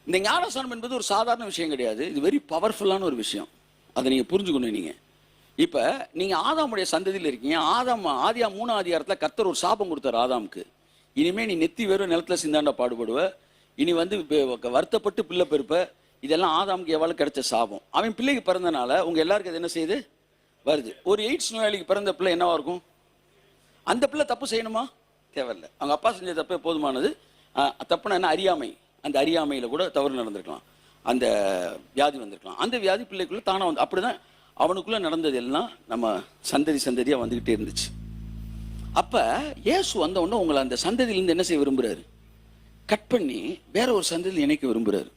இந்த ஞானஸ்நானம் என்பது ஒரு சாதாரண விஷயம் கிடையாது. இது வெரி பவர்ஃபுல்லான ஒரு விஷயம். அதை நீங்கள் புரிஞ்சுக்கணும். நீங்கள் இப்போ நீங்கள் ஆதாமுடைய சந்ததியில் இருக்கீங்க. ஆதியா 3ஆம் அதிகாரத்தில் கர்த்தர் ஒரு சாபம் கொடுத்தார் ஆதாமுக்கு. இனிமேல் நீ நெத்தி வெறும் நிலத்தில் சிந்தாண்ட பாடுபடுவ, இனி வந்து வருத்தப்பட்டு பிள்ளை பெருப்ப. இதெல்லாம் ஆதாமுக்கு எவ்வளோ கிடைச்ச சாபம். அவன் பிள்ளைக்கு பிறந்தனால உங்கள் எல்லாருக்கும் அது என்ன செய்யுது வருது. ஒரு எய்ட்ஸ் நோயாளிக்கு பிறந்த பிள்ளை என்னவா இருக்கும்? அந்த பிள்ளை தப்பு செய்யணுமா? தேவையில்லை. அவங்க அப்பா செஞ்ச தப்பே போதுமானது. தப்புனா என்ன? அறியாமை. அந்த அறியாமையில் கூட தவறு நடந்திருக்கலாம், அந்த வியாதி வந்திருக்கலாம். அந்த வியாதி பிள்ளைக்குள்ளே தானாக வந்து அப்படிதான் அவனுக்குள்ளே நடந்தது எல்லாம் நம்ம சந்ததியாக வந்துக்கிட்டே இருந்துச்சு. அப்போ இயேசு வந்த உடனே உங்களை அந்த சந்ததியிலேருந்து என்ன செய்ய விரும்புகிறாரு? கட் பண்ணி வேற ஒரு சந்ததியில் இணைக்க விரும்புகிறாரு.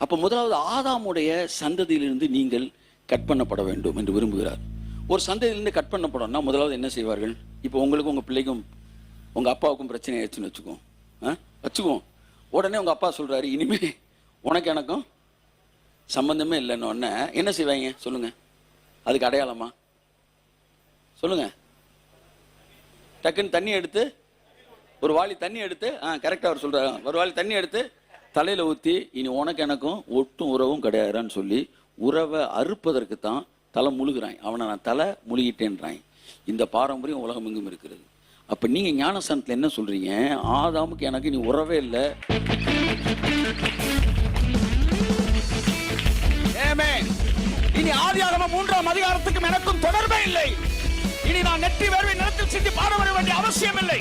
அப்போ முதலாவது ஆதாமுடைய சந்ததியிலிருந்து நீங்கள் கட் பண்ணப்பட வேண்டும் என்று விரும்புகிறார். ஒரு சந்ததியிலிருந்து கட் பண்ணப்படணும்னா முதலாவது என்ன செய்வார்கள்? இப்போ உங்களுக்கும் உங்கள் பிள்ளைக்கும் உங்கள் அப்பாவுக்கும் பிரச்சனை ஆயிடுச்சுன்னு வச்சுக்குவோம். உடனே உங்கள் அப்பா சொல்கிறாரு, இனிமே உனக்கு எனக்கும் சம்பந்தமே இல்லைன்னு உடனே என்ன செய்வாங்க சொல்லுங்கள்? அதுக்கு அடையாளமா சொல்லுங்கள்? டக்குன்னு தண்ணி எடுத்து ஒரு வாளி தண்ணி எடுத்து கரெக்டாக அவர் சொல்கிறாரு, ஒரு வாளி தண்ணி எடுத்து தலையில் ஊற்றி இனி உனக்கு எனக்கும் ஒட்டும் உறவும் கிடையாதுன்னு சொல்லி உறவை அறுப்பதற்கு தான் தலை முழுகிறான். அவனை நான் தலை முழுகிட்டேன்றான். இந்த பாரம்பரியம் உலகம் எங்கும் இருக்கிறது. அப்போ நீங்கள் ஞானஸ்நானத்தில் என்ன சொல்கிறீங்க? ஆதாமுக்கு எனக்கு இனி உறவே இல்லை. இனி ஆதியாகமம் 3ஆம் அதிகாரத்துக்கும் எனக்கும் தொடர்பே இல்லை. இனி நான் நெற்றி வேர்வை நிலத்தில் சிந்தி பாடுபட வேண்டிய அவசியம் இல்லை.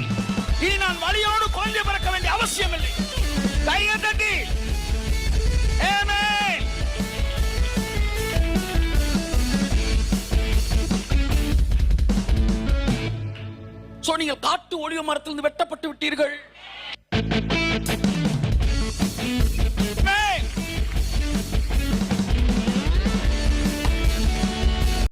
இனி நான் வலியோடு குழந்தை பிறக்க வேண்டிய அவசியம் இல்லை. கையை தட்டி ஆமென். சோ நீங்கள் காட்டு ஒலிவ மரத்திலிருந்து வெட்டப்பட்டு விட்டீர்கள்.